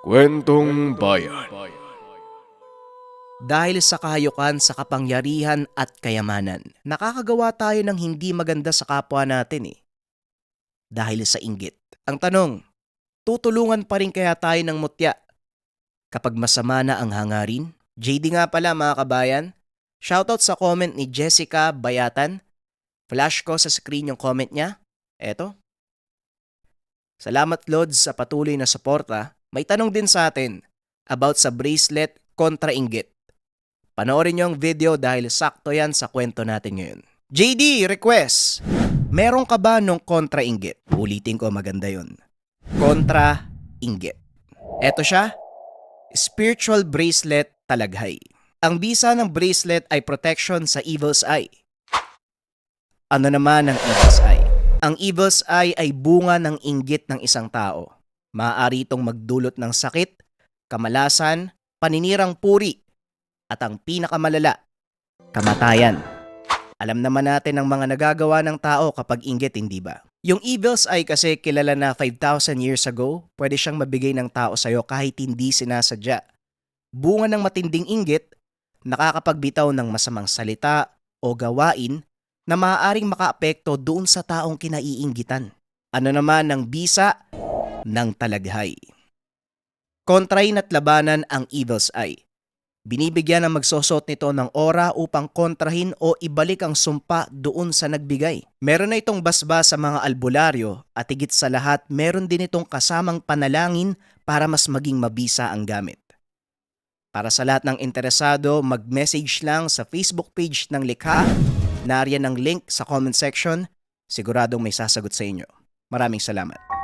Kwentong Bayan. Dahil sa kahayukan sa kapangyarihan at kayamanan, nakakagawa tayo ng hindi maganda sa kapwa natin dahil sa inggit. Ang tanong, tutulungan pa rin kaya tayo ng mutya kapag masama na ang hangarin? JD nga pala mga kabayan, shoutout sa comment ni Jessica Bayatan. Flash ko sa screen yung comment niya. Eto. Salamat Lods sa patuloy na suporta. May tanong din sa atin about sa bracelet kontra inggit. Panoorin niyo ang video dahil sakto yan sa kwento natin ngayon. JD, request! Meron ka ba nung kontra inggit? Ulitin ko, maganda yun. Kontra inggit. Eto siya, spiritual bracelet talaghay. Ang bisa ng bracelet ay protection sa evil's eye. Ano naman ang evil's eye? Ang evil's eye ay bunga ng inggit ng isang tao. Maaari itong magdulot ng sakit, kamalasan, paninirang puri, at ang pinakamalala, kamatayan. Alam naman natin ang mga nagagawa ng tao kapag inggit, hindi ba? Yung evil's eye kasi kilala na 5,000 years ago, pwede siyang mabigay ng tao sa'yo kahit hindi sinasadya. Bunga ng matinding inggit, nakakapagbitaw ng masamang salita o gawain na maaaring makaapekto doon sa taong kinaiinggitan. Ano naman ang bisa ng talaghay? Kontrahin at labanan ang evil's eye. Binibigyan ng magsosot nito ng ora upang kontrahin o ibalik ang sumpa doon sa nagbigay. Meron na itong basbas sa mga albularyo at higit sa lahat meron din itong kasamang panalangin para mas maging mabisa ang gamit. Para sa lahat ng interesado, mag-message lang sa Facebook page ng Likha. Nariyan ang link sa comment section. Siguradong may sasagot sa inyo. Maraming salamat.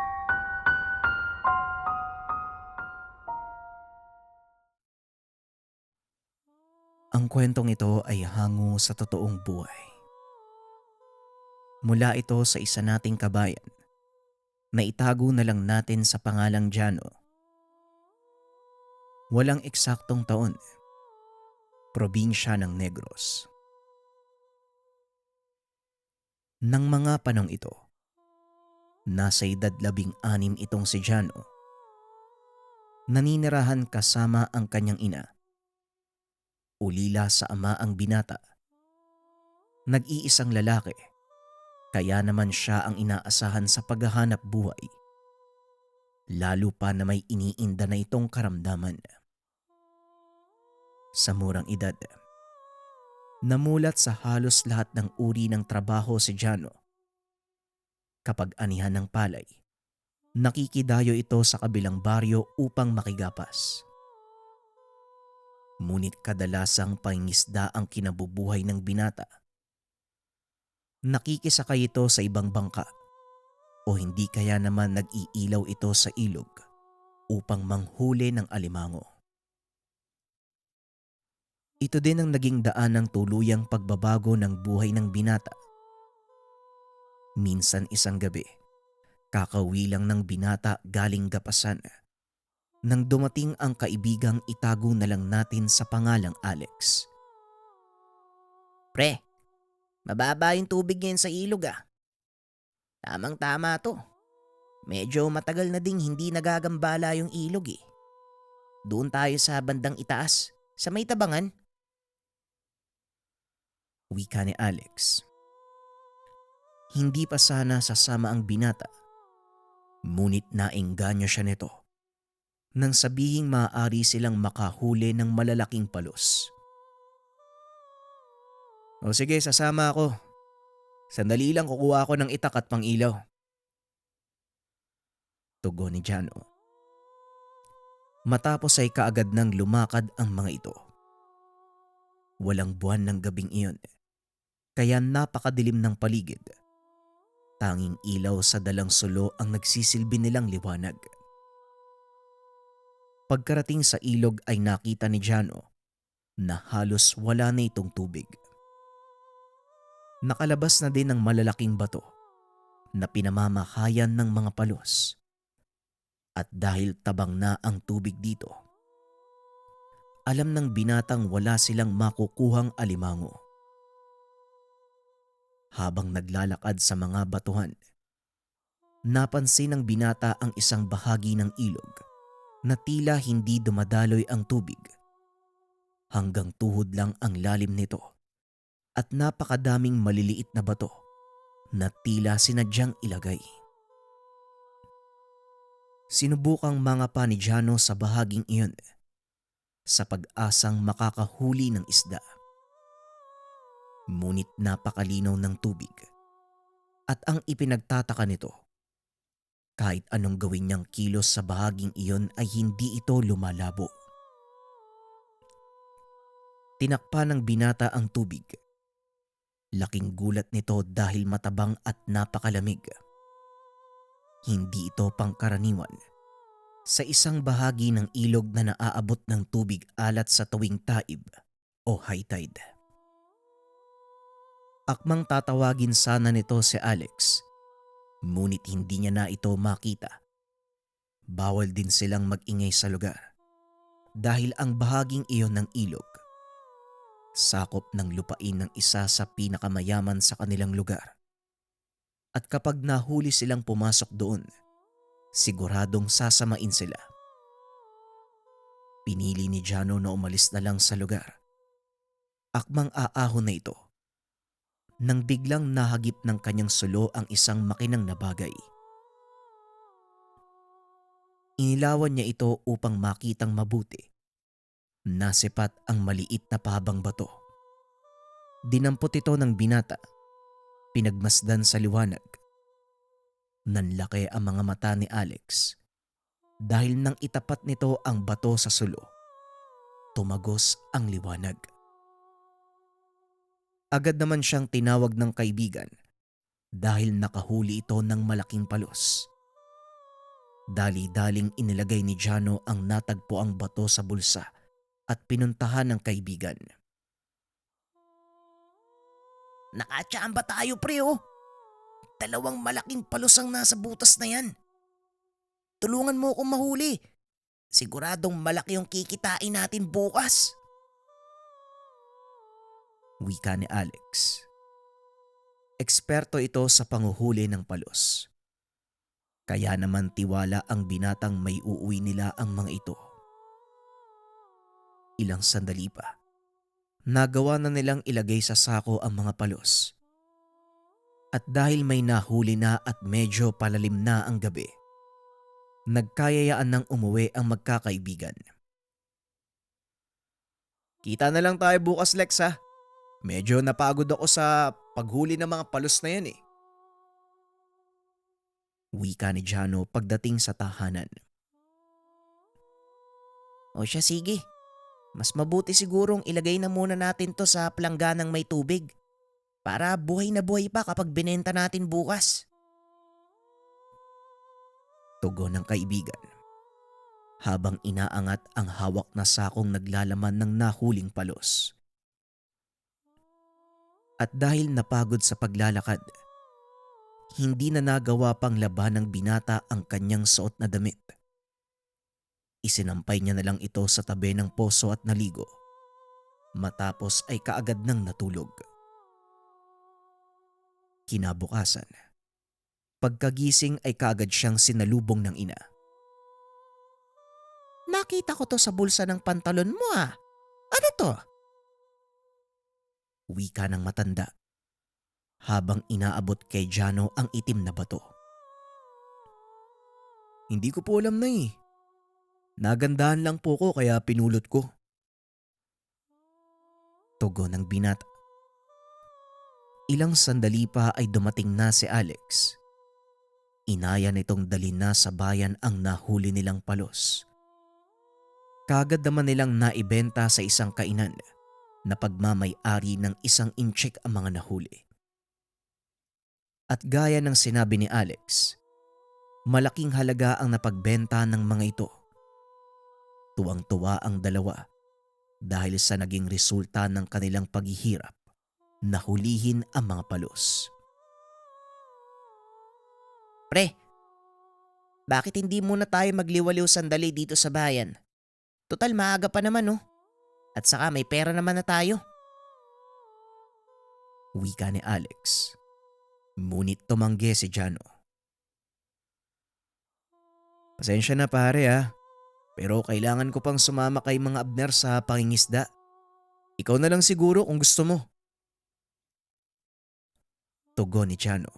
Ang kwentong ito ay hango sa totoong buhay. Mula ito sa isa nating kabayan na itago na lang natin sa pangalang Jano. Walang eksaktong taon, probinsya ng Negros. Nang mga panong ito, nasa edad 16 itong si Jano. Naninirahan kasama ang kanyang ina. Ulila sa ama ang binata. Nag-iisang lalaki, kaya naman siya ang inaasahan sa paghahanap buhay. Lalo pa na may iniinda na itong karamdaman. Sa murang edad, namulat sa halos lahat ng uri ng trabaho si Jano. Kapag anihan ng palay, nakikidayo ito sa kabilang baryo upang makigapas. Ngunit kadalasang pangingisda ang kinabubuhay ng binata. Nakikisakay ito sa ibang bangka o hindi kaya naman nag-iilaw ito sa ilog upang manghuli ng alimango. Ito din ang naging daan ng tuluyang pagbabago ng buhay ng binata. Minsan isang gabi, kakauwi lang ng binata galing gapasan nang dumating ang kaibigang itago na lang natin sa pangalang Alex. Pre, mababa yung tubig ngayon sa ilog Tamang-tama to. Medyo matagal na ding hindi nagagambala yung ilog Doon tayo sa bandang itaas, sa may tabangan. Wika ni Alex. Hindi pa sana sasama ang binata, ngunit naengganyo siya nito nang sabihing maaari silang makahuli ng malalaking palos. O sige, sasama ako. Sandali lang kukuha ako ng itak at pang-ilaw. Tugon ni Jano. Matapos ay kaagad nang lumakad ang mga ito. Walang buwan ng gabing iyon, kaya napakadilim ng paligid. Tanging ilaw sa dalang sulo ang nagsisilbi nilang liwanag. Pagkarating sa ilog ay nakita ni Jano na halos wala na itong tubig. Nakalabas na din ang malalaking bato na pinamamahayan ng mga palos. At dahil tabang na ang tubig dito, alam ng binatang wala silang makukuhang alimango. Habang naglalakad sa mga batuhan, napansin ng binata ang isang bahagi ng ilog na tila hindi dumadaloy ang tubig. Hanggang tuhod lang ang lalim nito at napakadaming maliliit na bato na tila sinadyang ilagay. Sinubukang mga pa ni Jano sa bahaging iyon sa pag-asang makakahuli ng isda. Ngunit napakalinaw ng tubig at ang ipinagtataka nito, kahit anong gawin niyang kilos sa bahaging iyon ay hindi ito lumalabo. Tinakpan ng binata ang tubig. Laking gulat nito dahil matabang at napakalamig. Hindi ito pangkaraniwan sa isang bahagi ng ilog na naaabot ng tubig alat sa tuwing taib o high tide. Akmang tatawagin sana nito si Alex, ngunit hindi niya na ito makita. Bawal din silang mag-ingay sa lugar dahil ang bahaging iyon ng ilog, sakop ng lupain ng isa sa pinakamayaman sa kanilang lugar. At kapag nahuli silang pumasok doon, siguradong sasamain sila. Pinili ni Jano na umalis na lang sa lugar. Akmang aahon na ito nang biglang nahagip ng kanyang sulo ang isang makinang na bagay. Inilawan niya ito upang makitang mabuti. Nasipat ang maliit na pahabang bato. Dinampot ito ng binata. Pinagmasdan sa liwanag. Nanlaki ang mga mata ni Alex dahil nang itapat nito ang bato sa sulo, tumagos ang liwanag. Agad naman siyang tinawag ng kaibigan dahil nakahuli ito ng malaking palos. Dali-daling inilagay ni Jano ang natagpuang bato sa bulsa at pinuntahan ng kaibigan. Nakatsamba tayo pre oh. 2 malaking palos ang nasa butas na yan. Tulungan mo akong mahuli. Siguradong malaki yung kikitain natin bukas. Wika ni Alex. Eksperto ito sa panguhuli ng palos. Kaya naman tiwala ang binatang may uuwi nila ang mga ito. Ilang sandali pa, nagawa na nilang ilagay sa sako ang mga palos. At dahil may nahuli na at medyo palalim na ang gabi, nagkayayaan ng umuwi ang magkakaibigan. Kita na lang tayo bukas, Lex ha. Medyo napagod ako sa paghuli ng mga palos na yan eh. Wika ni Jano pagdating sa tahanan. O siya sige, mas mabuti sigurong ilagay na muna natin to sa plangganang may tubig. Para buhay na buhay pa kapag binenta natin bukas. Tugon ng kaibigan habang inaangat ang hawak na sakong naglalaman ng nahuling palos. At dahil napagod sa paglalakad, hindi na nagawa pang laban ng binata ang kanyang suot na damit. Isinampay niya na lang ito sa tabi ng poso at naligo. Matapos ay kaagad nang natulog. Kinabukasan, pagkagising ay kaagad siyang sinalubong ng ina. Nakita ko to sa bulsa ng pantalon mo ah. Ano to? Wika ng matanda habang inaabot kay Jano ang itim na bato. Hindi ko po alam na eh. Nagandahan lang po ko kaya pinulot ko. Tugon ng binata. Ilang sandali pa ay dumating na si Alex. Inaya nitong dalhin na sa bayan ang nahuli nilang palos. Kaagad naman nilang naibenta sa isang kainan na pagmamay-ari ng 1 inchik ang mga nahuli. At gaya ng sinabi ni Alex, malaking halaga ang napagbenta ng mga ito. Tuwang-tuwa ang dalawa dahil sa naging resulta ng kanilang paghihirap na hulihin ang mga palos. Pre, bakit hindi muna tayo magliwaliw sandali dito sa bayan? Total maaga pa naman oh. At saka may pera naman na tayo. Wika ni Alex. Ngunit tumanggi si Jano. Pasensya na pare ah. Pero kailangan ko pang sumama kay mga Abner sa pangingisda. Ikaw na lang siguro kung gusto mo. Tugon ni Chano.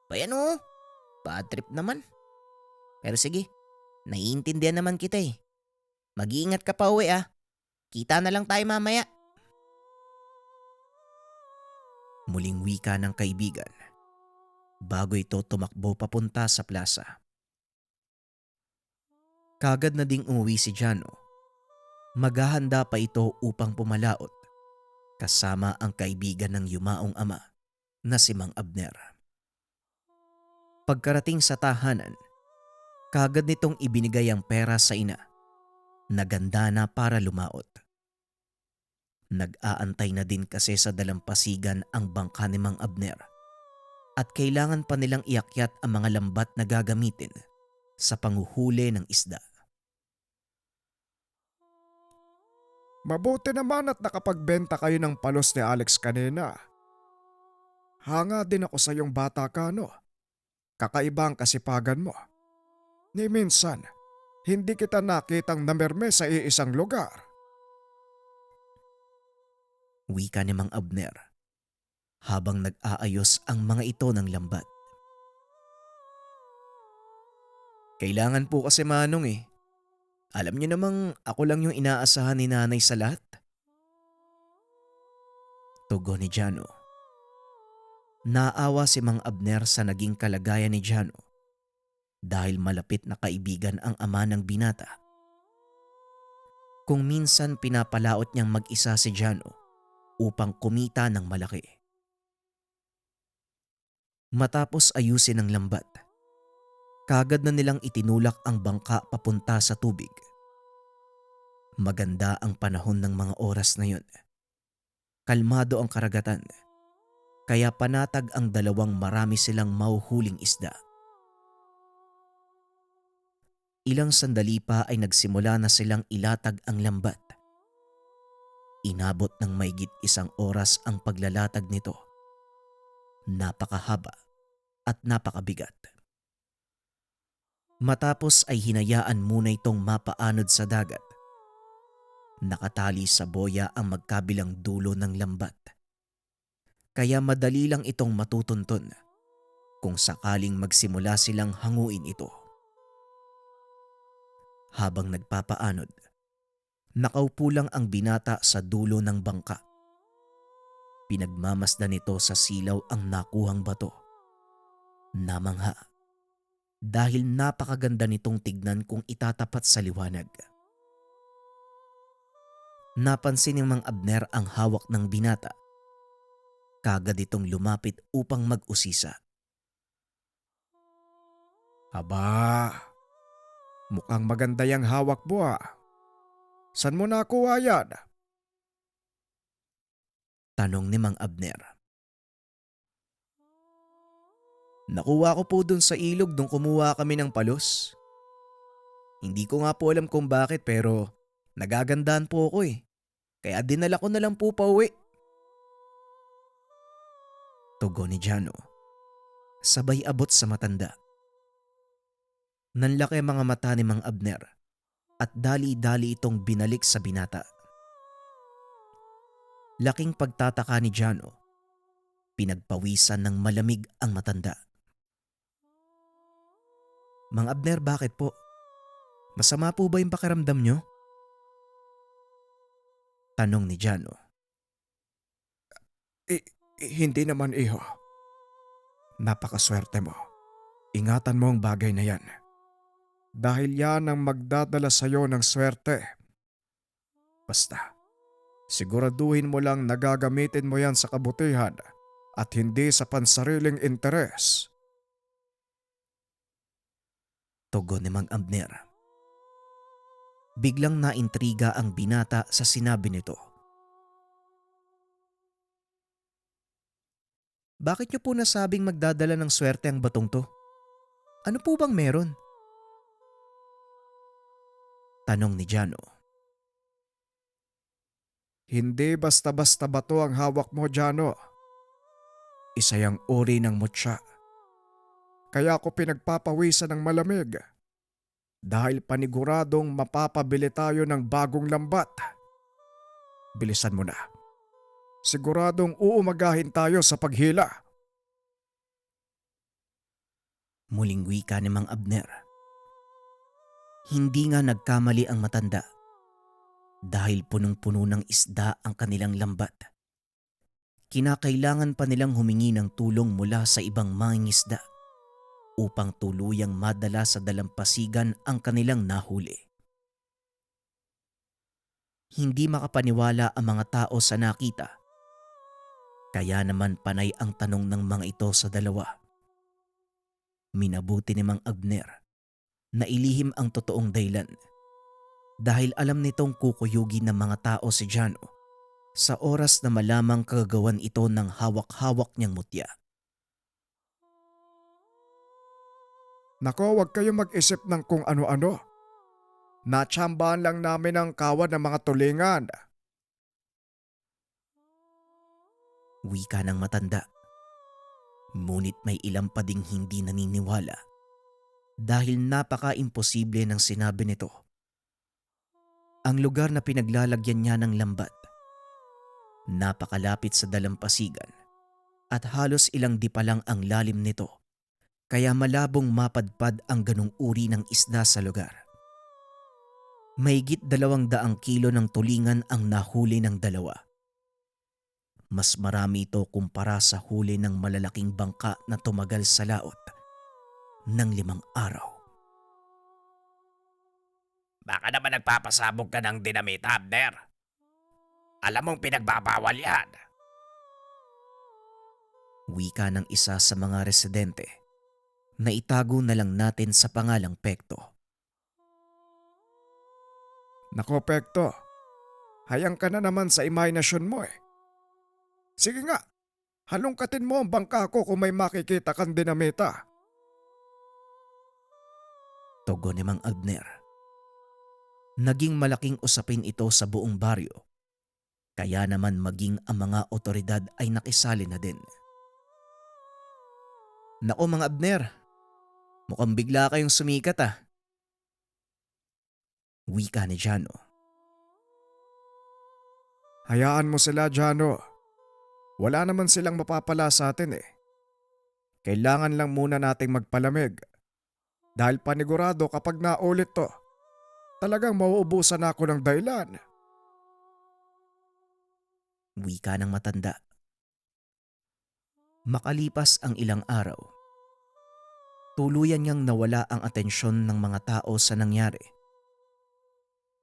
Bayan o, bad trip naman. Pero sige, naiintindihan naman kita eh. Mag-iingat ka pa uwi ah. Kita na lang tayo mamaya. Muling wika ng kaibigan bago ito tumakbo papunta sa plaza. Kagad na ding umuwi si Jano. Maghahanda pa ito upang pumalaot kasama ang kaibigan ng yumaong ama na si Mang Abner. Pagkarating sa tahanan, kagad nitong ibinigay ang pera sa ina na ganda na para lumaot. Nag-aantay na din kasi sa dalampasigan ang bangka ni Mang Abner at kailangan pa nilang iakyat ang mga lambat na gagamitin sa panguhuli ng isda. Mabuti naman at nakapagbenta kayo ng palos ni Alex kanina. Hanga din ako sa iyong bata ka, no? Kakaiba ang kasipagan mo. Ni minsan, hindi kita nakitang namerme sa iisang lugar. Wika ni Mang Abner habang nag-aayos ang mga ito ng lambat. Kailangan po kasi manong eh. Alam niyo namang ako lang yung inaasahan ni nanay sa lahat. Tugon ni Jano. Naawa si Mang Abner sa naging kalagayan ni Jano dahil malapit na kaibigan ang ama ng binata. Kung minsan pinapalaot niyang mag-isa si Jano upang kumita ng malaki. Matapos ayusin ang lambat, kagad na nilang itinulak ang bangka papunta sa tubig. Maganda ang panahon ng mga oras na yun. Kalmado ang karagatan, kaya panatag ang dalawang marami silang mauhuling isda. Ilang sandali pa ay nagsimula na silang ilatag ang lambat. Inabot ng maigit 1 oras ang paglalatag nito. Napakahaba at napakabigat. Matapos ay hinayaan muna itong mapaanod sa dagat. Nakatali sa boya ang magkabilang dulo ng lambat. Kaya madali lang itong matutunton kung sakaling magsimula silang hanguin ito. Habang nagpapaanod, nakaupo lang ang binata sa dulo ng bangka. Pinagmamasdan nito sa silaw ang nakuhang bato. Namangha dahil napakaganda nitong tignan kung itatapat sa liwanag. Napansin ni Mang Abner ang hawak ng binata. Kagad itong lumapit upang mag-usisa. Aba, mukhang maganda yung hawak mo ah. San mo nakuha yan? Tanong ni Mang Abner. Nakuha ko po dun sa ilog nung kumuha kami ng palos. Hindi ko nga po alam kung bakit pero nagagandaan po ako eh. Kaya dinala ko na lang po pauwi. Tugon ni Jano. Sabay abot sa matanda. Nanlaki ang mga mata ni Mang Abner at dali-dali itong binalik sa binata. Laking pagtataka ni Jano. Pinagpawisan ng malamig ang matanda. Mang Abner, bakit po? Masama po ba yung pakiramdam nyo? Tanong ni Jano. Hindi naman iho. Napakaswerte mo. Ingatan mo ang bagay na yan. Dahil yan ang magdadala sa'yo ng swerte. Basta, siguraduhin mo lang nagagamitin mo yan sa kabutihan at hindi sa pansariling interes. Tugon ni Mang Abner. Biglang naintriga ang binata sa sinabi nito. Bakit niyo po nasabing magdadala ng swerte ang batong to? Ano po bang meron? Tanong ni Jano. Hindi basta-basta bato ang hawak mo, Jano. Isa yang uri ng mutya. Kaya ako pinagpapawisan ng malamig. dahil paniguradong mapapabili tayo ng bagong lambat. Bilisan mo na. Siguradong uumagahin tayo sa paghila. Muling wika ni Mang Abner. Hindi nga nagkamali ang matanda dahil punong-puno ng isda ang kanilang lambat. Kinakailangan pa nilang humingi ng tulong mula sa ibang mangingisda upang tuluyang madala sa dalampasigan ang kanilang nahuli. Hindi makapaniwala ang mga tao sa nakita. Kaya naman panay ang tanong ng mga ito sa dalawa. Minabuti ni Mang Abner na ilihim ang totoong dahilan dahil alam nitong kukuyugin ng mga tao si Jano sa oras na malamang kagagawan ito ng hawak-hawak niyang mutya. Nako, huwag kayong mag-isip ng kung ano-ano. Natsambahan lang namin ang kawan ng mga tulingan. Wika ng matanda. Ngunit may ilang pa ding hindi naniniwala dahil napaka-imposible ng sinabi nito. Ang lugar na pinaglalagyan niya ng lambat, napakalapit sa dalampasigan at halos ilang di pa lang ang lalim nito kaya malabong mapadpad ang ganong uri ng isda sa lugar. Mahigit 200 kilo ng tulingan ang nahuli ng dalawa. Mas marami ito kumpara sa huli ng malalaking bangka na tumagal sa laot ng 5 araw. Baka naman nagpapasabog ka ng dinamita, Abner. Alam mong pinagbabawal yan. Wika ng isa sa mga residente na itago na lang natin sa pangalang Pekto. Nako, Pekto. Hayang ka na naman sa imahinasyon mo eh. Sige nga, halongkatin mo ang bangka ko kung may makikita kang dinamita. Tugon ni Mang Abner. Naging malaking usapin ito sa buong baryo. Kaya naman maging ang mga otoridad ay nakisali na din. Nako Mang Abner, mukhang bigla kayong sumikat ah. Wika ni Jano. Hayaan mo sila, Jano. Wala naman silang mapapala sa atin eh. Kailangan lang muna nating magpalamig. Dahil panigurado kapag naulit to, talagang mauubusan ako ng dahilan. Wika ng matanda. Makalipas ang ilang araw, tuluyan niyang nawala ang atensyon ng mga tao sa nangyari.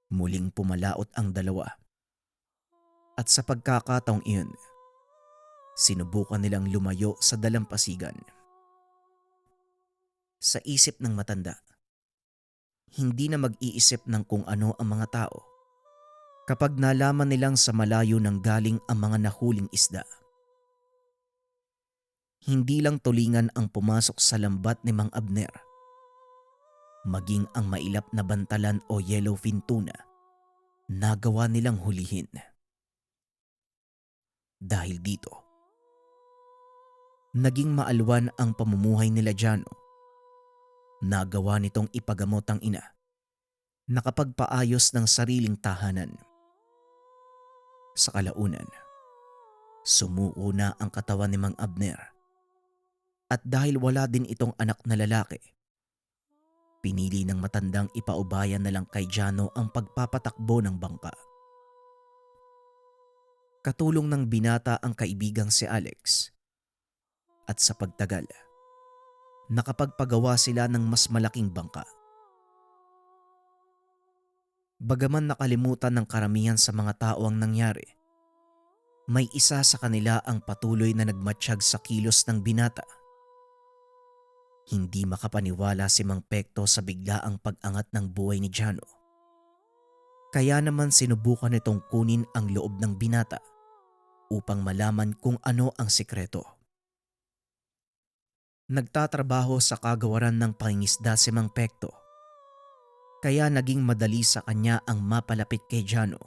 Muling pumalaot ang dalawa. At sa pagkakataong iyon, sinubukan nilang lumayo sa dalampasigan. Sa isip ng matanda, hindi na mag-iisip ng kung ano ang mga tao kapag nalaman nilang sa malayo nang galing ang mga nahuling isda. Hindi lang tulingan ang pumasok sa lambat ni Mang Abner. Maging ang mailap na bantalan o yellowfin tuna, nagawa nilang hulihin. Dahil dito, naging maalwan ang pamumuhay nila Jano. Nagawa nitong ipagamot ang ina, nakapagpaayos ng sariling tahanan. Sa kalaunan, sumuko na ang katawan ni Mang Abner. At dahil wala din itong anak na lalaki, pinili ng matandang ipaubayan na lang kay Jano ang pagpapatakbo ng bangka. Katulong ng binata ang kaibigang si Alex. At sa pagtagal, nakapagpagawa sila ng mas malaking bangka. Bagaman nakalimutan ng karamihan sa mga tao ang nangyari, may isa sa kanila ang patuloy na nagmatsyag sa kilos ng binata. Hindi makapaniwala si Mang Pekto sa biglaang pag-angat ng buhay ni Jano. Kaya naman sinubukan nitong kunin ang loob ng binata upang malaman kung ano ang sikreto. Nagtatrabaho sa kagawaran ng pangingisda si Mang Pekto. Kaya naging madali sa kanya ang mapalapit kay Jano.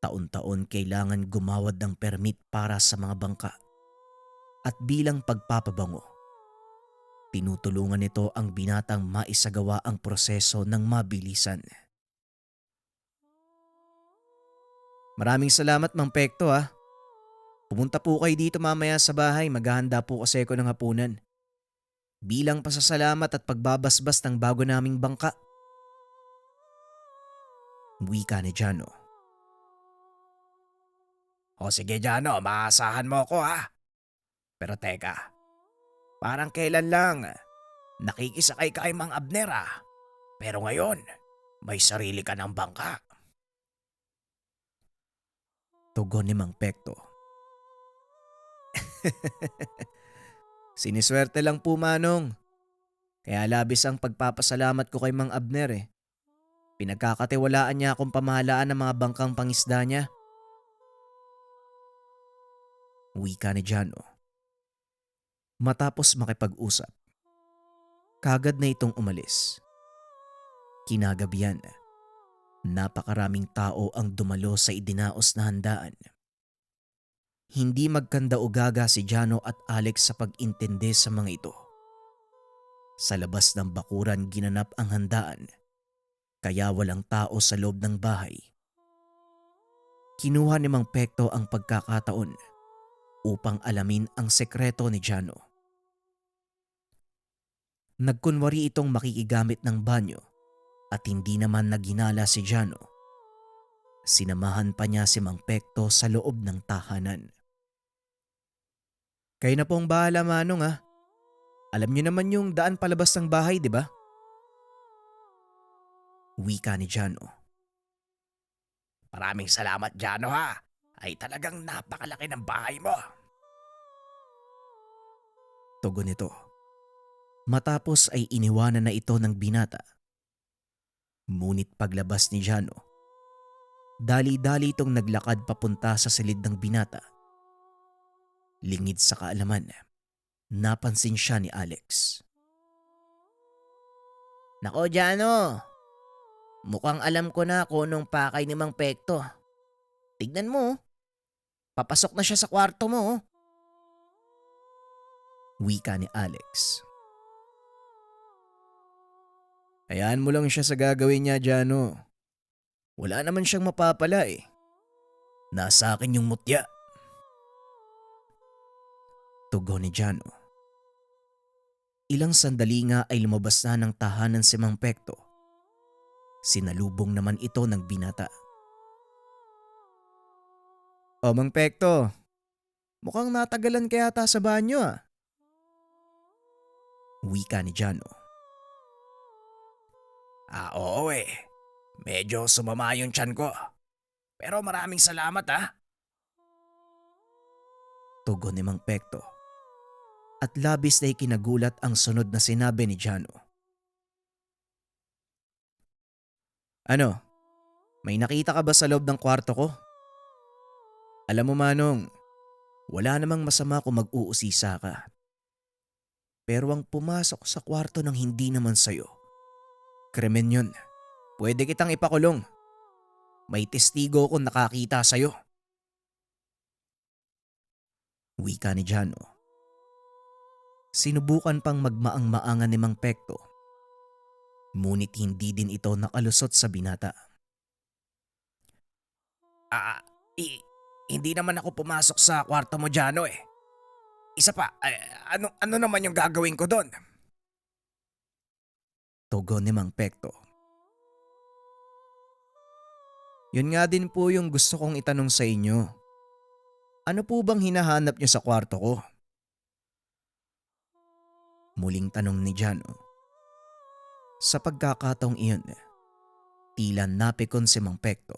Taon-taon kailangan gumawad ng permit para sa mga bangka. At bilang pagpapabango, Tinutulungan nito ang binatang maisagawa ang proseso ng mabilisan. Maraming salamat, Mang Pekto ha. Pumunta po kayo dito mamaya sa bahay, maghahanda po kasi ako ng hapunan. Bilang pasasalamat at pagbabasbas ng bago naming bangka. Wika ni Jano. O sige Jano, maasahan mo ako ha. Pero teka, parang kailan lang nakikisakay ka kay Mang Abner ah. Pero ngayon, may sarili ka ng bangka. Tugon ni Mang Pekto. Siniswerte lang po, Manong. Kaya labis ang pagpapasalamat ko kay Mang Abner eh. Pinagkakatiwalaan niya akong pamahalaan ng mga bangkang pangisda niya. Wika ni Jano. Matapos makipag-usap, kagad na itong umalis. Kinagabihan, napakaraming tao ang dumalo sa idinaos na handaan. Hindi magkanda-ugaga si Jano at Alex sa pag-intindi sa mga ito. Sa labas ng bakuran ginanap ang handaan, kaya walang tao sa loob ng bahay. Kinuha ni Mang Pekto ang pagkakataon upang alamin ang sekreto ni Jano. Nagkunwari itong makikigamit ng banyo at hindi naman naginala si Jano. Sinamahan pa niya si Mang Pekto sa loob ng tahanan. Kayo na pong bahala, Manong ha. Alam niyo naman yung daan palabas ng bahay, di ba? Wika ni Jano. Maraming salamat Jano ha. Ay talagang napakalaki ng bahay mo. Tugon nito. Matapos ay iniwanan na ito ng binata. Ngunit paglabas ni Jano, dali-dali itong naglakad papunta sa silid ng binata. Lingid sa kaalaman, napansin siya ni Alex. Nako Jano, mukhang alam ko na kung anong pakay ni Mang Pekto. Tignan mo, papasok na siya sa kwarto mo. Wika ni Alex. Hayaan mo lang siya sa gagawin niya, Jano. Wala naman siyang mapapala eh. Nasa akin yung mutya. Tugon ni Jano. Ilang sandali nga ay lumabas na ng tahanan si Mang Pekto. Sinalubong naman ito ng binata. O Mang Pekto, mukhang natagalan kaya yata sa banyo ah. Wika ni Jano. Oo eh. Medyo sumama yung tiyan ko. Pero maraming salamat ha. Tugon ni Mang Pekto. At labis na ikinagulat ang sunod na sinabi ni Jano. Ano? May nakita ka ba sa loob ng kwarto ko? Alam mo Manong, wala namang masama kung mag-uusisa ka. Pero ang pumasok sa kwarto ng hindi naman sayo, krimen yun. Pwede kitang ipakulong. May testigo kung nakakita sa'yo. Wika ni Jano. Sinubukan pang magmaang-maangan ni Mang Pekto. Ngunit hindi din ito nakalusot sa binata. Hindi naman ako pumasok sa kwarto mo Jano eh. Isa pa, ano naman yung gagawin ko doon? Tugon ni Mang Pekto. Yun nga din po yung gusto kong itanong sa inyo. Ano po bang hinahanap niyo sa kwarto ko? Muling tanong ni Jano. Sa pagkakataong iyon, tila napikon si Mang Pekto.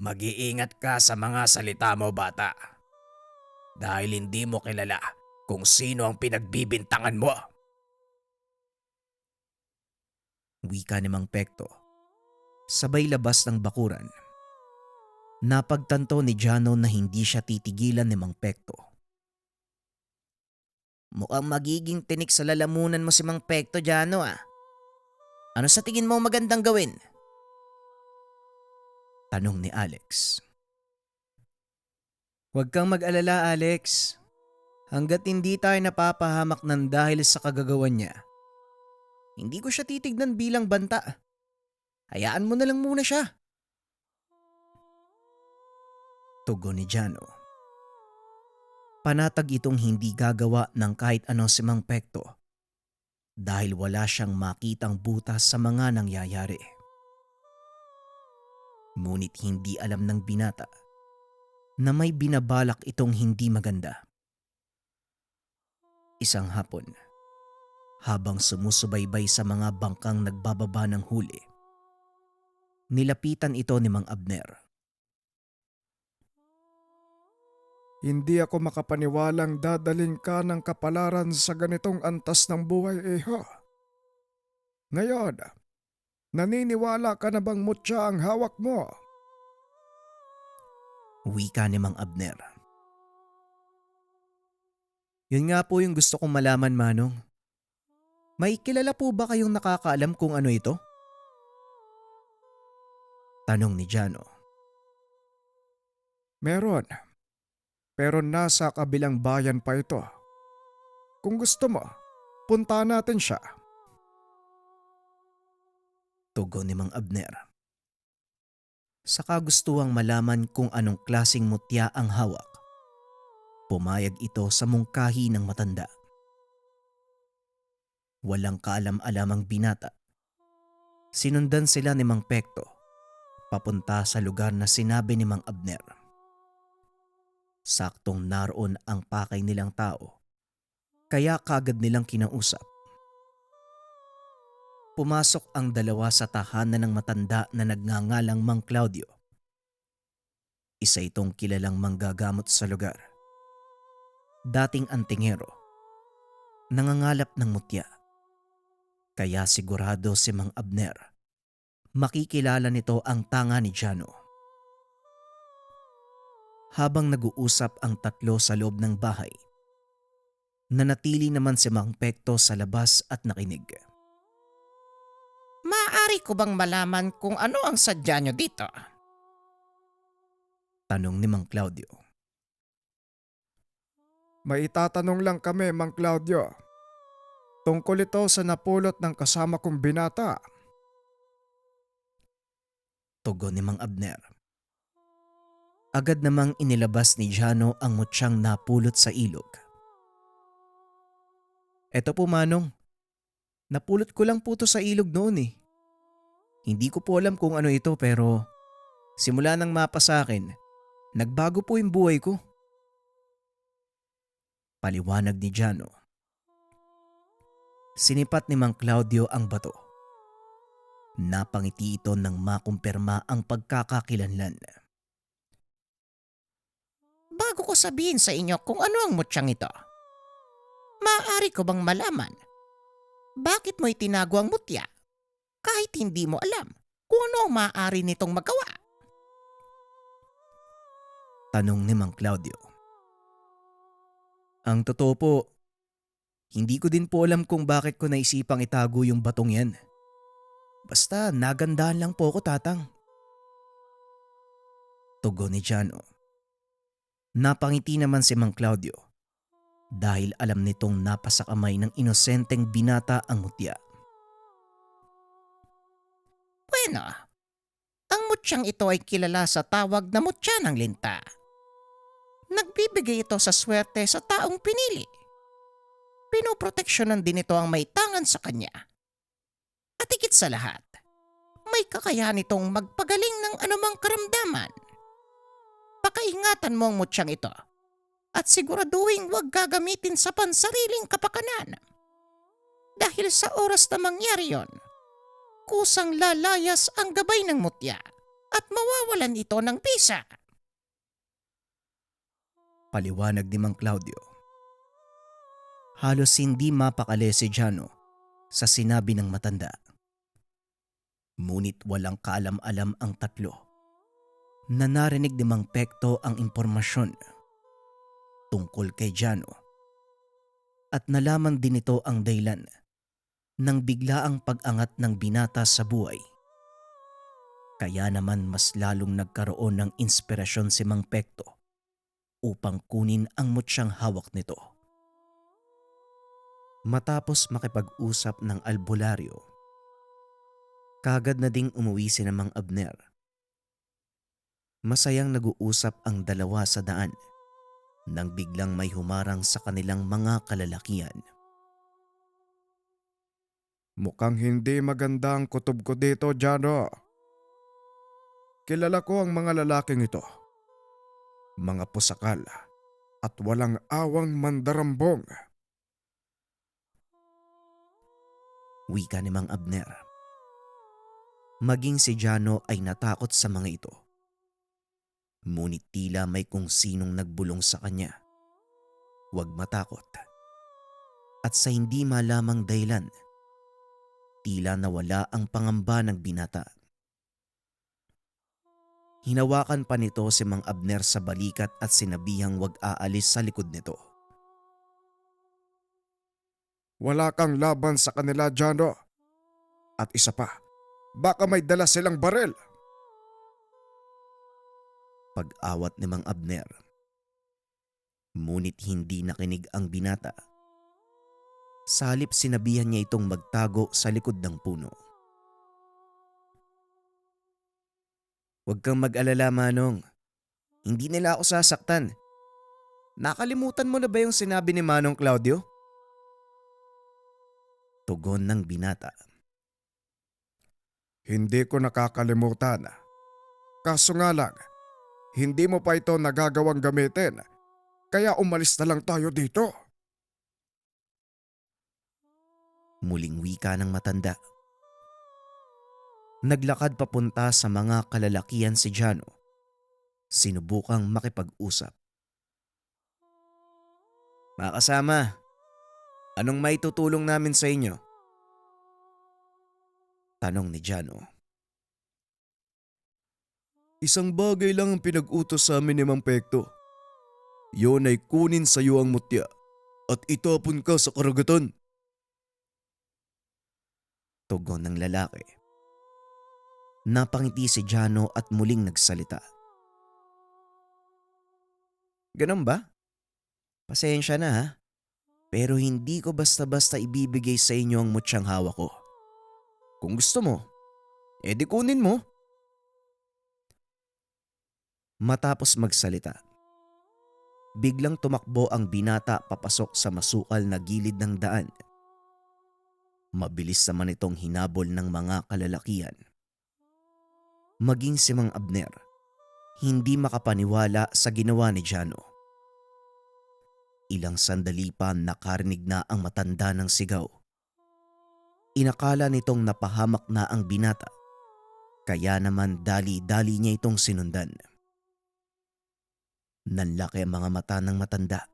Mag-iingat ka sa mga salita mo bata. Dahil hindi mo kilala kung sino ang pinagbibintangan mo. Wika ni Mang Pekto. Sabay labas ng bakuran. Napagtanto ni Jano na hindi siya titigilan ni Mang Pekto. Mukhang magiging tinik sa lalamunan mo si Mang Pekto Jano ah. Ano sa tingin mo magandang gawin? Tanong ni Alex. Huwag kang mag-alala, Alex. Hanggat hindi tayo napapahamak ng dahil sa kagagawan niya, hindi ko siya titignan bilang banta. Hayaan mo na lang muna siya. Tugon ni Jano. Panatag itong hindi gagawa ng kahit anong si Mang Pekto dahil wala siyang makitang butas sa mga nangyayari. Ngunit hindi alam ng binata na may binabalak itong hindi maganda. Isang hapon, habang sumusubaybay sa mga bangkang nagbababa ng huli, nilapitan ito ni Mang Abner. Hindi ako makapaniwalang dadaling ka ng kapalaran sa ganitong antas ng buhay, Iho. Ngayon, naniniwala ka na bang mutya ang hawak mo? Wika ni Mang Abner. Yun nga po yung gusto kong malaman, Manong. May kilala po ba kayong nakakaalam kung ano ito? Tanong ni Jano. Meron. Pero nasa kabilang bayan pa ito. Kung gusto mo, punta natin siya. Tugon ni Mang Abner. Sa kagustuhang malaman kung anong klaseng mutya ang hawak, pumayag ito sa mungkahi ng matanda. Walang kaalam-alamang binata. Sinundan sila ni Mang Pekto papunta sa lugar na sinabi ni Mang Abner. Saktong naroon ang pakay nilang tao, kaya kagad nilang kinausap. Pumasok ang dalawa sa tahanan ng matanda na nagngangalang Mang Claudio. Isa itong kilalang manggagamot sa lugar. Dating antingero, nangangalap ng mutya. Kaya sigurado si Mang Abner, makikilala nito ang tanga ni Jano. Habang nag-uusap ang tatlo sa loob ng bahay, nanatili naman si Mang Pekto sa labas at nakinig. Maaari ko bang malaman kung ano ang sadya nyo dito? Tanong ni Mang Claudio. May itatanong lang kami, Mang Claudio. Tungkol ito sa napulot ng kasama kong binata. Tugon ni Mang Abner. Agad namang inilabas ni Jano ang mutsyang napulot sa ilog. Eto po, Manong. Napulot ko lang po to sa ilog noon eh. Hindi ko po alam kung ano ito pero simula nang mapa sa akin, nagbago po yung buhay ko. Paliwanag ni Jano. Sinipat ni Mang Claudio ang bato. Napangiti ito nang makumpirma ang pagkakakilanlan. Bago ko sabihin sa inyo kung ano ang mutyang ito, maaari ko bang malaman bakit mo itinago ang mutya kahit hindi mo alam kung ano ang maaari nitong magawa? Tanong ni Mang Claudio. Ang totoo po, hindi ko din po alam kung bakit ko naisipang itago yung batong yan. Basta nagandahan lang po ako, Tatang. Tugon ni Jano. Napangiti naman si Mang Claudio dahil alam nitong napasakamay ng inosenteng binata ang mutya. Bueno, ang mutyang ito ay kilala sa tawag na mutya ng linta. Nagbibigay ito sa swerte sa taong pinili. Pinoproteksyonan din ito ang may tangan sa kanya. At higit sa lahat, may kakayahan itong magpagaling ng anumang karamdaman. Pakaingatan mo ang mutyang ito at siguraduhin huwag gagamitin sa pansariling kapakanan. Dahil sa oras na mangyari yon, kusang lalayas ang gabay ng mutya at mawawalan ito ng bisa. Paliwanag ni Mang Claudio. Halos hindi mapakali si Jano sa sinabi ng matanda. Ngunit walang kaalam-alam ang tatlo na narinig ni Mang Pekto ang impormasyon tungkol kay Jano at nalaman din ito ang dahilan ng biglaang pag-angat ng binata sa buhay. Kaya naman mas lalong nagkaroon ng inspirasyon si Mang Pekto upang kunin ang mutsyang hawak nito. Matapos makipag-usap ng albularyo, kagad na ding umuwi si Mang Abner. Masayang nag-uusap ang dalawa sa daan nang biglang may humarang sa kanilang mga kalalakihan. Mukhang hindi maganda ang kutob ko dito, Jano. Kilala ko ang mga lalaking ito. Mga pusakal at walang awang mandarambong. Wika ni Mang Abner. Maging si Jano ay natakot sa mga ito. Ngunit tila may kung sinong nagbulong sa kanya. Huwag matakot. At sa hindi malamang dahilan, tila nawala ang pangamba ng binata. Hinawakan pa nito si Mang Abner sa balikat at sinabihang huwag aalis sa likod nito. Wala kang laban sa kanila, Jano. At isa pa, baka may dala silang barel. Pag-awat ni Mang Abner. Ngunit hindi nakinig ang binata. Sa halip sinabihan niya itong magtago sa likod ng puno. Huwag kang mag-alala, Manong. Hindi nila ako sasaktan. Nakalimutan mo na ba yung sinabi ni Manong Claudio? Tugon ng binata. Hindi ko nakakalimutan. Kaso nga lang, hindi mo pa ito nagagawang gamitin. Kaya umalis na lang tayo dito. Muling wika ng matanda. Naglakad papunta sa mga kalalakihan si Jano. Sinubukang makipag-usap. Mga kasama, anong may tutulong namin sa inyo? Tanong ni Jano. Isang bagay lang ang pinag-utos sa amin ni Mang Pekto. Yun ay kunin sa iyo ang mutya at itapon ka sa karagatan. Tugon ng lalaki. Napangiti si Jano at muling nagsalita. Ganun ba? Pasensya na ha. Pero hindi ko basta-basta ibibigay sa inyo ang mutyang hawak ko. Kung gusto mo, edi kunin mo. Matapos magsalita, biglang tumakbo ang binata papasok sa masukal na gilid ng daan. Mabilis naman itong hinabol ng mga kalalakihan. Maging si Mang Abner, hindi makapaniwala sa ginawa ni Jano. Ilang sandali pa nakarinig na ang matanda ng sigaw. Inakala nitong napahamak na ang binata, kaya naman dali-dali niya itong sinundan. Nanlaki ang mga mata ng matanda.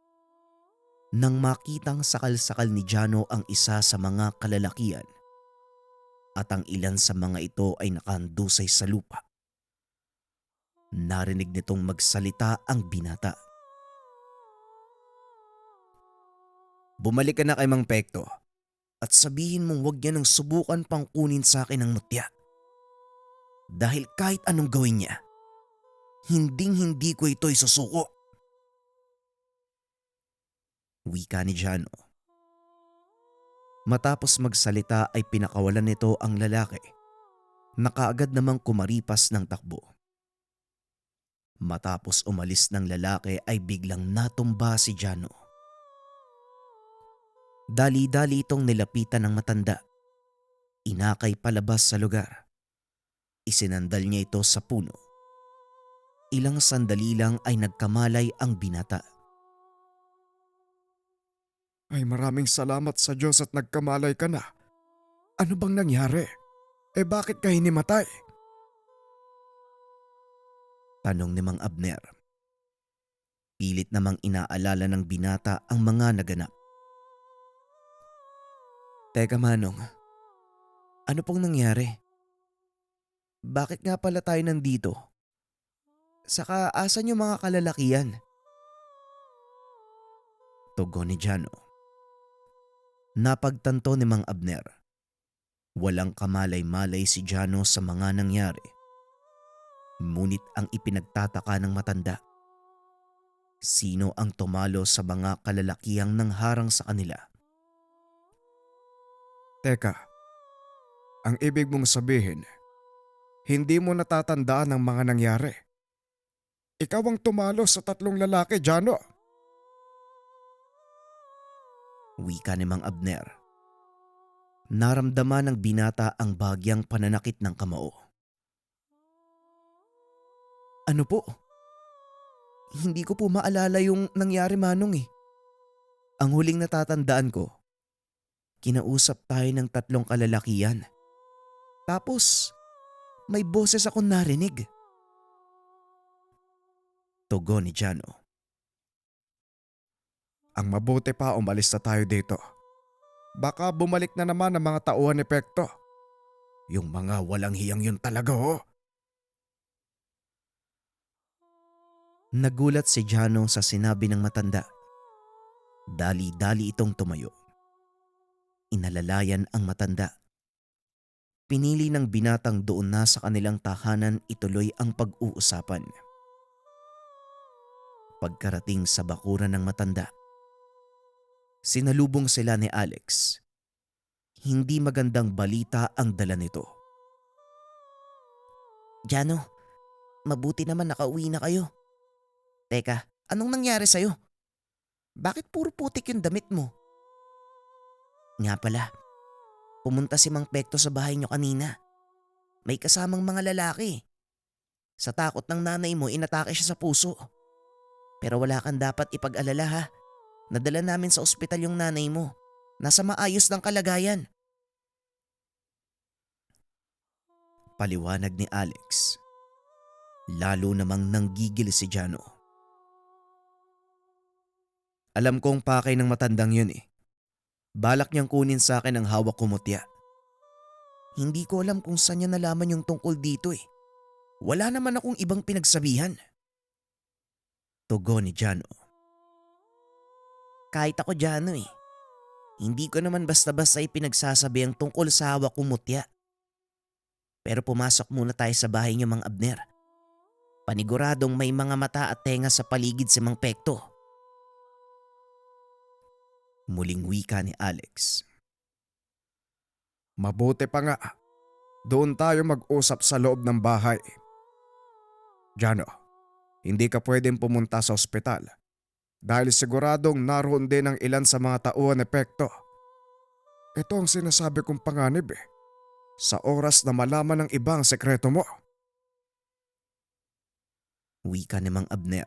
Nang makitang sakal-sakal ni Jano ang isa sa mga kalalakihan at ang ilan sa mga ito ay nakahandusay sa lupa. Narinig nitong magsalita ang binata. Bumalik ka na kay Mang Pekto at sabihin mong huwag niya nang subukan pang kunin sa akin ang mutya. Dahil kahit anong gawin niya, hinding-hindi ko ito isusuko. Wika ni Jano. Matapos magsalita ay pinakawalan nito ang lalaki na kaagad namang kumaripas ng takbo. Matapos umalis ng lalaki ay biglang natumba si Jano. Dali-dali itong nilapitan ng matanda. Inakay palabas sa lugar. Isinandal niya ito sa puno. Ilang sandali lang ay nagkamalay ang binata. Ay maraming salamat sa Diyos at nagkamalay ka na. Ano bang nangyari? Bakit ka hinimatay? Tanong ni Mang Abner. Pilit namang inaalala ng binata ang mga naganap. Teka Manong, ano pong nangyari? Bakit nga pala tayo nandito? Saka asan yung mga kalalakihan? Tugon ni Jano. Napagtanto ni Mang Abner. Walang kamalay-malay si Jano sa mga nangyari. Ngunit ang ipinagtataka ng matanda, sino ang tumalo sa mga kalalakihang nangharang sa kanila? Teka, ang ibig mong sabihin, hindi mo natatandaan ang mga nangyari. Ikaw ang tumalo sa 3 lalaki, Jano. Wika ni Mang Abner. Naramdaman ng binata ang bagyang pananakit ng kamao. Ano po? Hindi ko po maalala yung nangyari, Manong eh. Ang huling natatandaan ko, kinausap tayo ng 3 kalalakian. Tapos, may boses akong narinig. Tugon ni Jano. Ang mabuti pa umalis na tayo dito. Baka bumalik na naman ang mga tauhan epekto. Yung mga walang hiyang yun talaga oh. Nagulat si Jano sa sinabi ng matanda. Dali-dali itong tumayo. Inalalayan ang matanda. Pinili ng binatang doon na sa kanilang tahanan ituloy ang pag-uusapan. Pagkarating sa bakuran ng matanda, sinalubong sila ni Alex. Hindi magandang balita ang dala nito. Jano, mabuti naman nakauwi na kayo. Teka, anong nangyari sa'yo? Bakit puro putik yung damit mo? Nga pala, pumunta si Mang Pekto sa bahay niyo kanina. May kasamang mga lalaki. Sa takot ng nanay mo, inatake siya sa puso. Pero wala kang dapat ipag-alala ha. Nadala namin sa ospital yung nanay mo. Nasa maayos ng kalagayan. Paliwanag ni Alex. Lalo namang nanggigil si Jano. Alam kong pakay ng matandang yun eh. Balak niyang kunin sa akin ang hawak ko mutya. Hindi ko alam kung saan niya nalaman yung tungkol dito eh. Wala naman akong ibang pinagsabihan. Tugon ni Jano. Kahit ako Jano eh. Hindi ko naman basta-basta ipinagsasabi ang tungkol sa hawak kong mutya. Pero pumasok muna tayo sa bahay niyo Mang Abner. Paniguradong may mga mata at tenga sa paligid si Mang Pekto. Muling wika ni Alex. Mabuti pa nga. Doon tayo mag-usap sa loob ng bahay. Jano, hindi ka pwedeng pumunta sa ospital dahil siguradong naroon din ang ilan sa mga tauhan epekto. Ito ang sinasabi kong panganib eh. Sa oras na malaman ng ibang sekreto mo. Wika ni Mang Abner.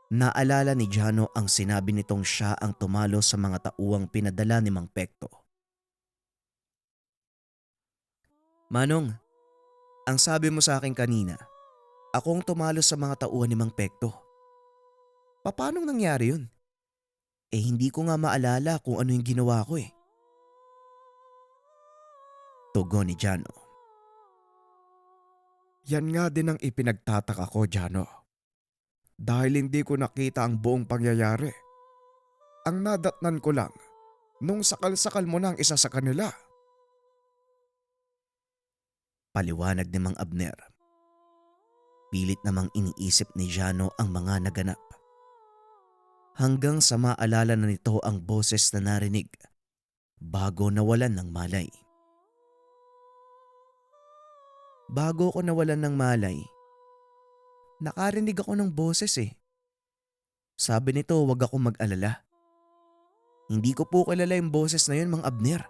Naalala ni Jano ang sinabi nitong siya ang tumalo sa mga tauang pinadala ni Mang Pekto. Manong, ang sabi mo sa akin kanina, akong tumalo sa mga tauhan ni Mang Pekto. Paano nangyari yun? Eh hindi ko nga maalala kung ano yung ginawa ko eh. Tugon ni Jano. Yan nga din ang ipinagtataka ko, Jano. Dahil hindi ko nakita ang buong pangyayari. Ang nadatnan ko lang nung sakal-sakal mo na ang isa sa kanila. Paliwanag ni Mang Abner. Pilit namang iniisip ni Jano ang mga naganap. Hanggang sa maalala na nito ang boses na narinig bago nawalan ng malay. Bago ko nawalan ng malay, nakarinig ako ng boses eh. Sabi nito wag ako mag-alala. Hindi ko po kilala yung boses na yun, Mang Abner.